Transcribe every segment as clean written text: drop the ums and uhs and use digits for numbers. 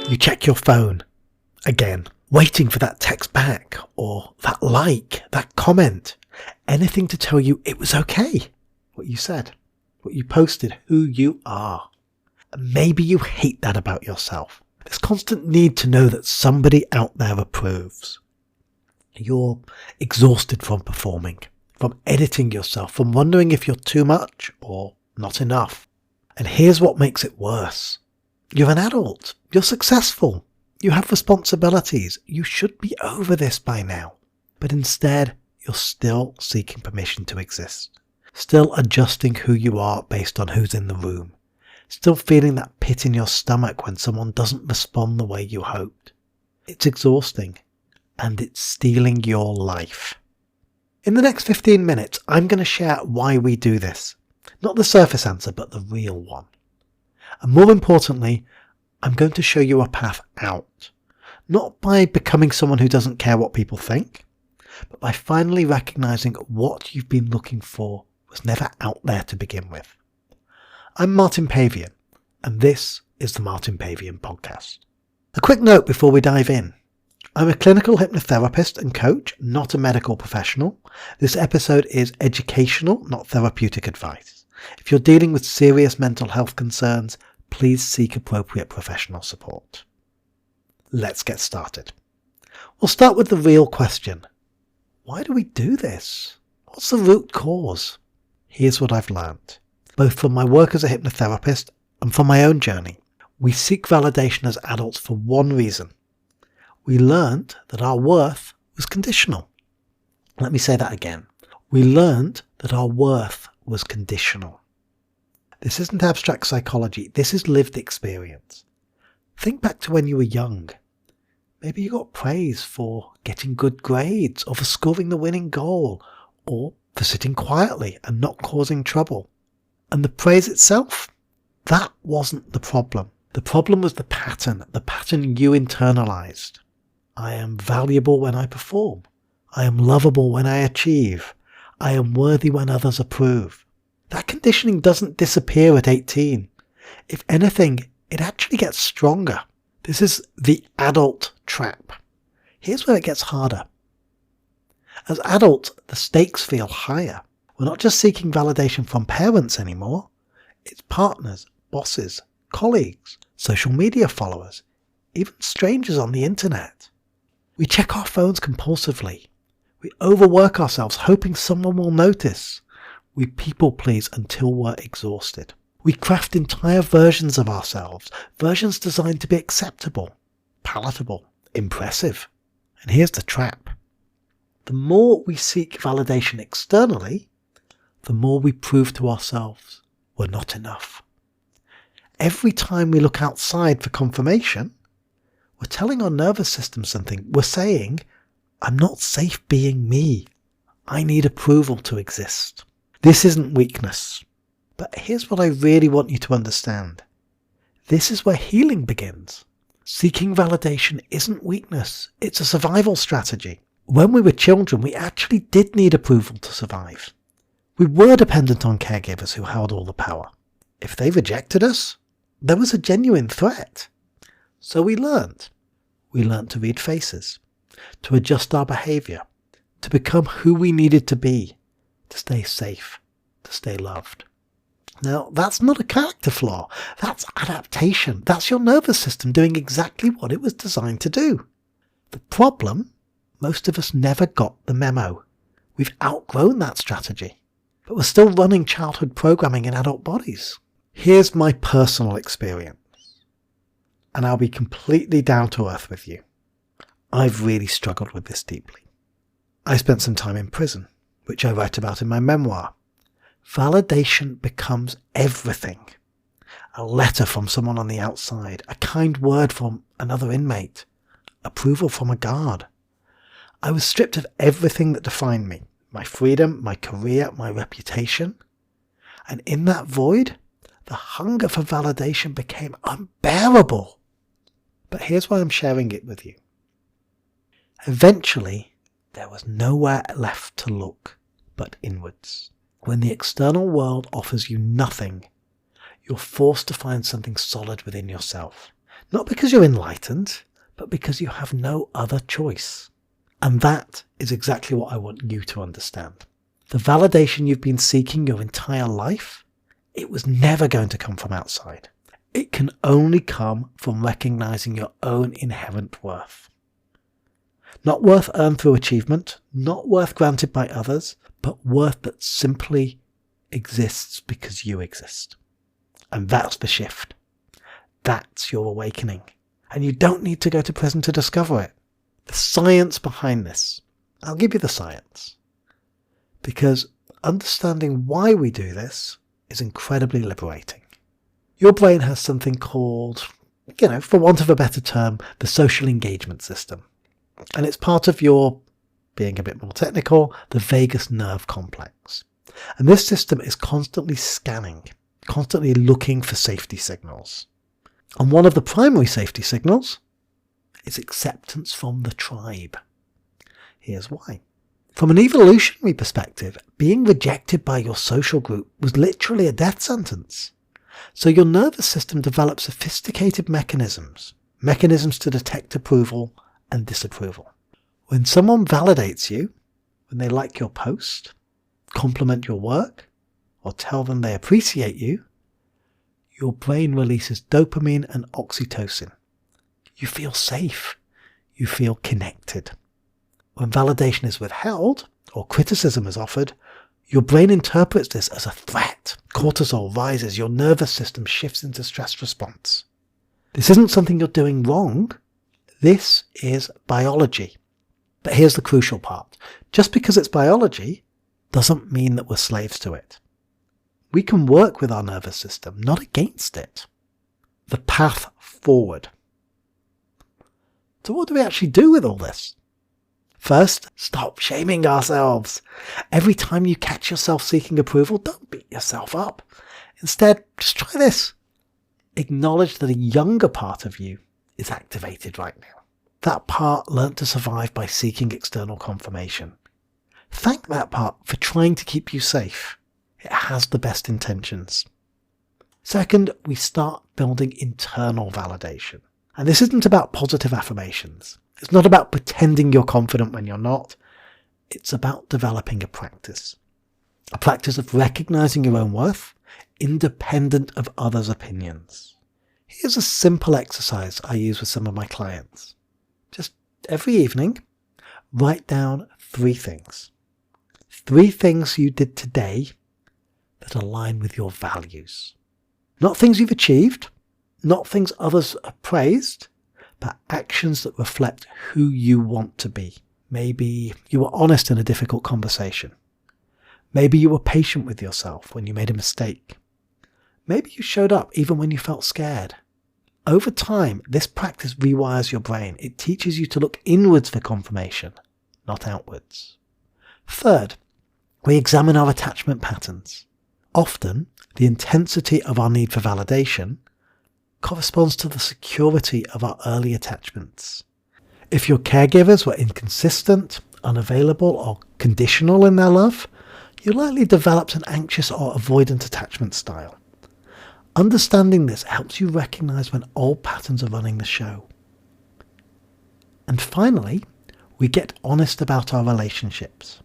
You check your phone again, waiting for that text back or that like, that comment, anything to tell you it was okay. What you said, what you posted, who you are. Maybe you hate that about yourself. This constant need to know that somebody out there approves. You're exhausted from performing, from editing yourself, from wondering if you're too much or not enough. And here's what makes it worse. You're an adult. You're successful. You have responsibilities. You should be over this by now. But instead, you're still seeking permission to exist. Still adjusting who you are based on who's in the room. Still feeling that pit in your stomach when someone doesn't respond the way you hoped. It's exhausting. And it's stealing your life. In the next 15 minutes, I'm going to share why we do this. Not the surface answer, but the real one. And more importantly, I'm going to show you a path out. Not by becoming someone who doesn't care what people think, but by finally recognizing what you've been looking for was never out there to begin with. I'm Martin Pavian, and this is the Martin Pavian Podcast. A quick note before we dive in. I'm a clinical hypnotherapist and coach, not a medical professional. This episode is educational, not therapeutic advice. If you're dealing with serious mental health concerns, please seek appropriate professional support. Let's get started. We'll start with the real question. Why do we do this? What's the root cause? Here's what I've learned, both from my work as a hypnotherapist and from my own journey. We seek validation as adults for one reason. We learned that our worth was conditional. Let me say that again. We learned that our worth was conditional. This isn't abstract psychology. This is lived experience. Think back to when you were young. Maybe you got praise for getting good grades, or for scoring the winning goal, or for sitting quietly and not causing trouble. And the praise itself, that wasn't the problem. The problem was the pattern you internalized. I am valuable when I perform. I am lovable when I achieve. I am worthy when others approve. That conditioning doesn't disappear at 18. If anything, it actually gets stronger. This is the adult trap. Here's where it gets harder. As adults, the stakes feel higher. We're not just seeking validation from parents anymore. It's partners, bosses, colleagues, social media followers, even strangers on the internet. We check our phones compulsively. We overwork ourselves, hoping someone will notice. We people please until we're exhausted. We craft entire versions of ourselves, versions designed to be acceptable, palatable, impressive. And here's the trap. The more we seek validation externally, the more we prove to ourselves we're not enough. Every time we look outside for confirmation, we're telling our nervous system something. We're saying, I'm not safe being me. I need approval to exist. This isn't weakness. But here's what I really want you to understand. This is where healing begins. Seeking validation isn't weakness. It's a survival strategy. When we were children, we actually did need approval to survive. We were dependent on caregivers who held all the power. If they rejected us, there was a genuine threat. So we learned. We learned to read faces, to adjust our behaviour, to become who we needed to be, to stay safe, to stay loved. Now, that's not a character flaw. That's adaptation. That's your nervous system doing exactly what it was designed to do. The problem, most of us never got the memo. We've outgrown that strategy, but we're still running childhood programming in adult bodies. Here's my personal experience. And I'll be completely down to earth with you. I've really struggled with this deeply. I spent some time in prison, which I write about in my memoir. Validation becomes everything. A letter from someone on the outside, a kind word from another inmate, approval from a guard. I was stripped of everything that defined me, my freedom, my career, my reputation. And in that void, the hunger for validation became unbearable. But here's why I'm sharing it with you. Eventually, there was nowhere left to look but inwards. When the external world offers you nothing, you're forced to find something solid within yourself. Not because you're enlightened, but because you have no other choice. And that is exactly what I want you to understand. The validation you've been seeking your entire life, it was never going to come from outside. It can only come from recognizing your own inherent worth. Not worth earned through achievement, not worth granted by others, but worth that simply exists because you exist. And that's the shift. That's your awakening. And you don't need to go to prison to discover it. The science behind this, I'll give you the science. Because understanding why we do this is incredibly liberating. Your brain has something called, for want of a better term, the social engagement system. And it's part of your, being a bit more technical, the vagus nerve complex. And this system is constantly scanning, constantly looking for safety signals. And one of the primary safety signals is acceptance from the tribe. Here's why. From an evolutionary perspective, being rejected by your social group was literally a death sentence. So your nervous system developed sophisticated mechanisms to detect approval and disapproval. When someone validates you, when they like your post, compliment your work, or tell them they appreciate you, your brain releases dopamine and oxytocin. You feel safe. You feel connected. When validation is withheld, or criticism is offered, your brain interprets this as a threat. Cortisol rises, your nervous system shifts into stress response. This isn't something you're doing wrong. This is biology. But here's the crucial part. Just because it's biology doesn't mean that we're slaves to it. We can work with our nervous system, not against it. The path forward. So what do we actually do with all this? First, stop shaming ourselves. Every time you catch yourself seeking approval, don't beat yourself up. Instead, just try this. Acknowledge that a younger part of you is activated right now. That part learnt to survive by seeking external confirmation. Thank that part for trying to keep you safe. It has the best intentions. Second, we start building internal validation. And this isn't about positive affirmations. It's not about pretending you're confident when you're not. It's about developing a practice of recognizing your own worth, independent of others' opinions. Here's a simple exercise I use with some of my clients. Just every evening, write down 3 things. 3 things you did today that align with your values. Not things you've achieved, not things others have praised, but actions that reflect who you want to be. Maybe you were honest in a difficult conversation. Maybe you were patient with yourself when you made a mistake. Maybe you showed up even when you felt scared. Over time, this practice rewires your brain. It teaches you to look inwards for confirmation, not outwards. Third, we examine our attachment patterns. Often, the intensity of our need for validation corresponds to the security of our early attachments. If your caregivers were inconsistent, unavailable, or conditional in their love, you likely developed an anxious or avoidant attachment style. Understanding this helps you recognize when old patterns are running the show. And finally, we get honest about our relationships.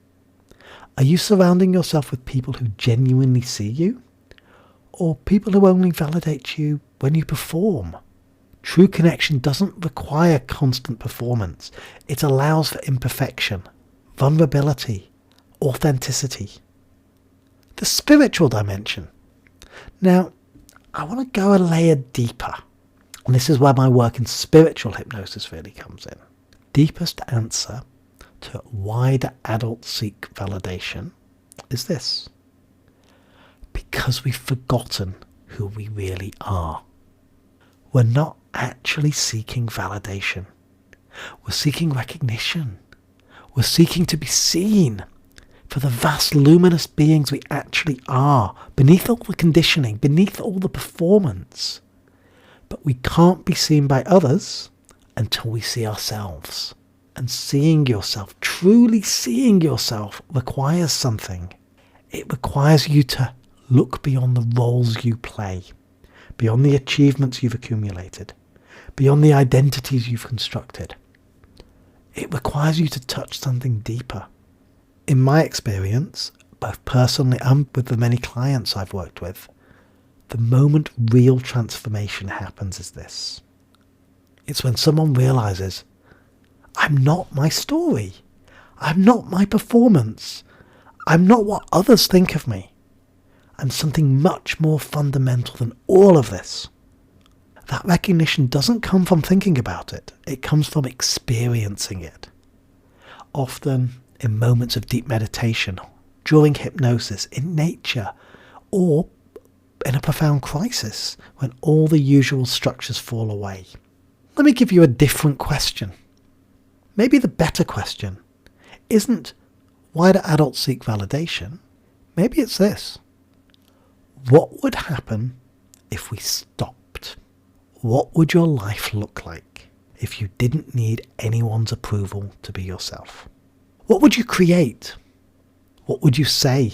Are you surrounding yourself with people who genuinely see you? Or people who only validate you when you perform? True connection doesn't require constant performance. It allows for imperfection, vulnerability, authenticity. The spiritual dimension. Now, I want to go a layer deeper. And this is where my work in spiritual hypnosis really comes in. Deepest answer to why do adults seek validation is this. Because we've forgotten who we really are. We're not actually seeking validation. We're seeking recognition. We're seeking to be seen for the vast luminous beings we actually are, beneath all the conditioning, beneath all the performance. But we can't be seen by others until we see ourselves. And seeing yourself, truly seeing yourself, requires something. It requires you to look beyond the roles you play, beyond the achievements you've accumulated, beyond the identities you've constructed. It requires you to touch something deeper. In my experience, both personally and with the many clients I've worked with, the moment real transformation happens is this. It's when someone realizes, I'm not my story. I'm not my performance. I'm not what others think of me. I'm something much more fundamental than all of this. That recognition doesn't come from thinking about it. It comes from experiencing it. Often in moments of deep meditation, during hypnosis, in nature, or in a profound crisis when all the usual structures fall away. Let me give you a different question. Maybe the better question isn't, why do adults seek validation? Maybe it's this. What would happen if we stopped? What would your life look like if you didn't need anyone's approval to be yourself? What would you create? What would you say?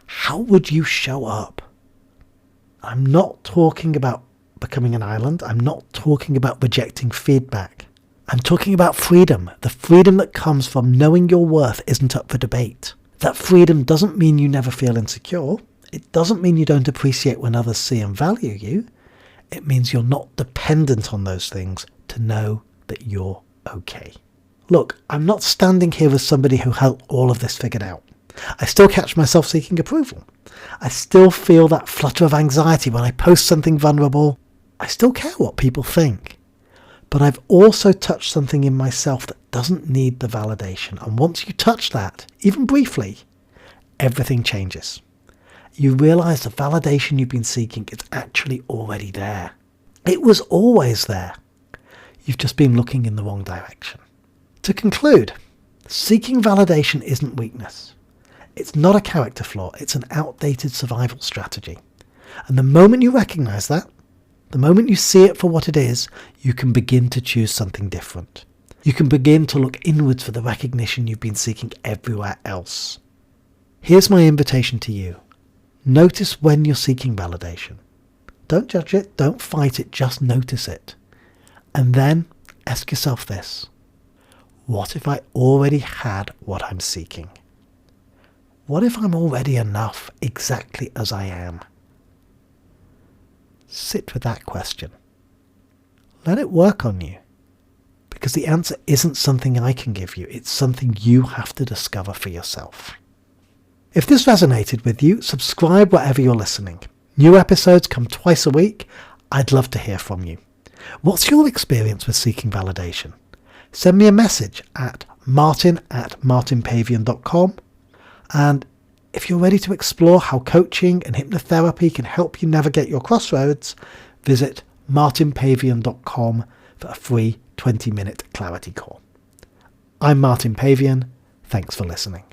How would you show up? I'm not talking about becoming an island. I'm not talking about rejecting feedback. I'm talking about freedom. The freedom that comes from knowing your worth isn't up for debate. That freedom doesn't mean you never feel insecure. It doesn't mean you don't appreciate when others see and value you. It means you're not dependent on those things to know that you're okay. Look, I'm not standing here as somebody who had all of this figured out. I still catch myself seeking approval. I still feel that flutter of anxiety when I post something vulnerable. I still care what people think. But I've also touched something in myself that doesn't need the validation. And once you touch that, even briefly, everything changes. You realise the validation you've been seeking is actually already there. It was always there. You've just been looking in the wrong direction. To conclude, seeking validation isn't weakness. It's not a character flaw. It's an outdated survival strategy. And the moment you recognise that, the moment you see it for what it is, you can begin to choose something different. You can begin to look inwards for the recognition you've been seeking everywhere else. Here's my invitation to you. Notice when you're seeking validation. Don't judge it, don't fight it, just notice it. And then ask yourself this. What if I already had what I'm seeking? What if I'm already enough exactly as I am? Sit with that question. Let it work on you. Because the answer isn't something I can give you, it's something you have to discover for yourself. If this resonated with you, subscribe wherever you're listening. New episodes come twice a week. I'd love to hear from you. What's your experience with seeking validation? Send me a message at martin@martinpavian.com. And if you're ready to explore how coaching and hypnotherapy can help you navigate your crossroads, visit martinpavian.com for a free 20-minute clarity call. I'm Martin Pavian. Thanks for listening.